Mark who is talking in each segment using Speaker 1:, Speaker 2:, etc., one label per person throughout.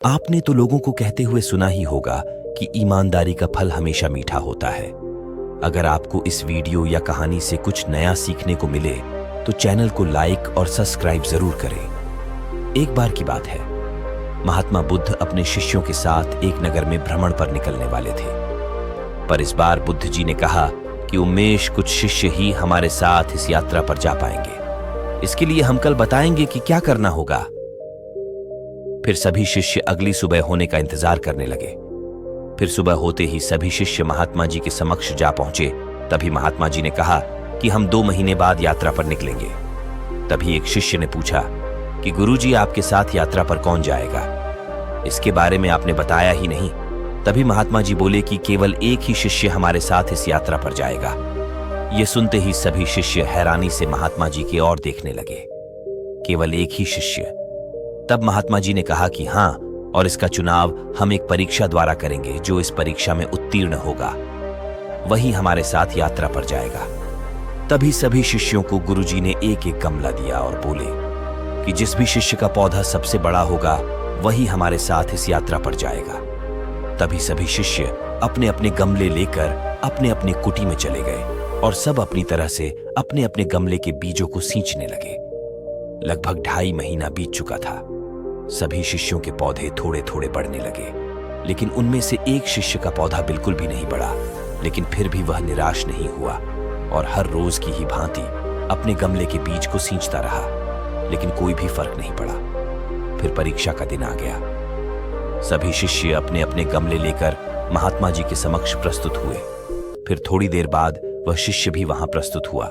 Speaker 1: आपने तो लोगों को कहते हुए सुना ही होगा कि ईमानदारी का फल हमेशा मीठा होता है। अगर आपको इस वीडियो या कहानी से कुछ नया सीखने को मिले तो चैनल को लाइक और सब्सक्राइब जरूर करें। एक बार की बात है, महात्मा बुद्ध अपने शिष्यों के साथ एक नगर में भ्रमण पर निकलने वाले थे। पर इस बार बुद्ध जी ने कहा कि उमेश कुछ शिष्य ही हमारे साथ इस यात्रा पर जा पाएंगे। इसके लिए हम कल बताएंगे कि क्या करना होगा। फिर सभी शिष्य अगली सुबह होने का इंतजार करने लगे। फिर सुबह होते ही सभी शिष्य महात्मा जी के समक्ष जा पहुंचे। तभी महात्मा जी ने कहा कि हम 2 महीने बाद यात्रा पर निकलेंगे। तभी एक शिष्य ने पूछा कि गुरुजी, आपके साथ यात्रा पर कौन जाएगा? इसके बारे में आपने बताया ही नहीं। तभी महात्मा जी बोले कि केवल एक ही शिष्य हमारे साथ इस यात्रा पर जाएगा। यह सुनते ही सभी शिष्य हैरानी से महात्मा जी की ओर देखने लगे। केवल एक ही शिष्य। तब महात्मा जी ने कहा कि हाँ, और इसका चुनाव हम एक परीक्षा द्वारा करेंगे। जो इस परीक्षा में उत्तीर्ण होगा वही हमारे साथ यात्रा पर जाएगा। तभी सभी शिष्यों को गुरुजी ने एक एक गमला दिया और बोले कि जिस भी शिष्य का पौधा सबसे बड़ा होगा वही हमारे साथ इस यात्रा पर जाएगा। तभी सभी शिष्य अपने अपने गमले लेकर अपने अपने कुटी में चले गए और सब अपनी तरह से अपने अपने गमले के बीजों को सींचने लगे। लगभग 2.5 महीना बीत चुका था। सभी शिष्यों के पौधे थोड़े थोड़े बढ़ने लगे, लेकिन उनमें से एक शिष्य का पौधा बिल्कुल भी नहीं बढ़ा। लेकिन फिर भी वह निराश नहीं हुआ और हर रोज की ही भांति अपने गमले के बीज को सींचता रहा, लेकिन कोई भी फर्क नहीं पड़ा। फिर परीक्षा का दिन आ गया। सभी शिष्य अपने अपने गमले लेकर महात्मा जी के समक्ष प्रस्तुत हुए। फिर थोड़ी देर बाद वह शिष्य भी वहां प्रस्तुत हुआ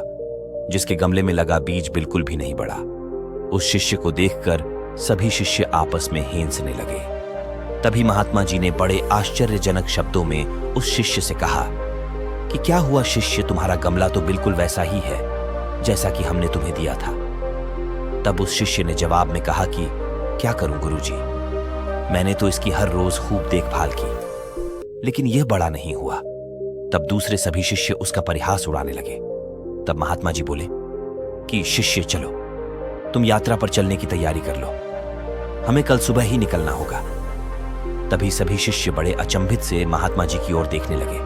Speaker 1: जिसके गमले में लगा बीज बिल्कुल भी नहीं बढ़ा। उस शिष्य को देखकर सभी शिष्य आपस में हेंसने लगे। तभी महात्मा जी ने बड़े आश्चर्यजनक शब्दों में उस शिष्य से कहा कि क्या हुआ शिष्य, तुम्हारा गमला तो बिल्कुल वैसा ही है जैसा कि हमने तुम्हें दिया था। तब उस शिष्य ने जवाब में कहा कि क्या करूं गुरुजी, मैंने तो इसकी हर रोज खूब देखभाल की, लेकिन यह बड़ा नहीं हुआ। तब दूसरे सभी शिष्य उसका परिहास उड़ाने लगे। तब महात्मा जी बोले कि शिष्य, चलो तुम यात्रा पर चलने की तैयारी कर लो, हमें कल सुबह ही निकलना होगा। तभी सभी शिष्य बड़े अचंभित से महात्मा जी की ओर देखने लगे।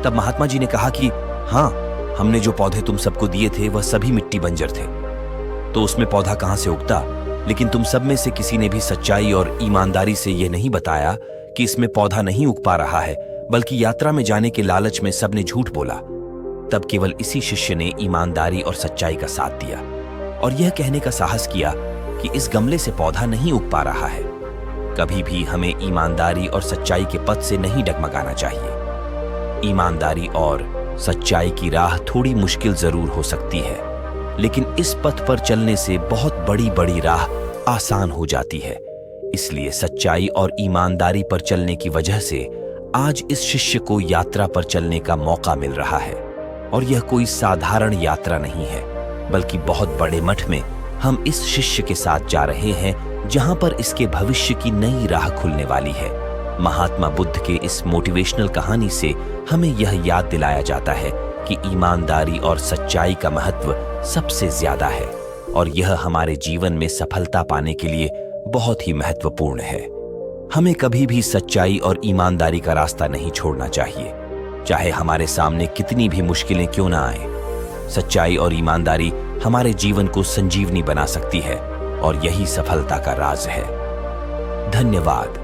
Speaker 1: तब महात्मा जी ने कहा कि हाँ, हमने जो पौधे तुम सबको दिए थे वह सभी मिट्टी बंजर थे, तो उसमें पौधा कहां से उगता। लेकिन तुम सब में से किसी ने भी सच्चाई और ईमानदारी से यह नहीं बताया कि इसमें पौधा नहीं उग पा रहा है, बल्कि यात्रा में जाने के लालच में सबने झूठ बोला। तब केवल इसी शिष्य ने ईमानदारी और सच्चाई का साथ दिया और यह कहने का साहस किया कि इस गमले से पौधा नहीं उग पा रहा है। कभी भी हमें ईमानदारी और सच्चाई के पथ से नहीं डगमगाना चाहिए। ईमानदारी और सच्चाई की राह थोड़ी मुश्किल जरूर हो सकती है, लेकिन इस पथ पर चलने से बहुत बड़ी बड़ी राह आसान हो जाती है। इसलिए सच्चाई और ईमानदारी पर चलने की वजह से आज इस शिष्य को यात्रा पर चलने का मौका मिल रहा है। और यह कोई साधारण यात्रा नहीं है, बल्कि बहुत बड़े मठ में हम इस शिष्य के साथ जा रहे हैं, जहां पर इसके भविष्य की नई राह खुलने वाली है। महात्मा बुद्ध के इस मोटिवेशनल कहानी से हमें यह याद दिलाया जाता है कि ईमानदारी और सच्चाई का महत्व सबसे ज्यादा है और यह हमारे जीवन में सफलता पाने के लिए बहुत ही महत्वपूर्ण है। हमें कभी भी सच्चाई और ईमानदारी का रास्ता नहीं छोड़ना चाहिए, चाहे हमारे सामने कितनी भी मुश्किलें क्यों ना आए। सच्चाई और ईमानदारी हमारे जीवन को संजीवनी बना सकती है और यही सफलता का राज है। धन्यवाद।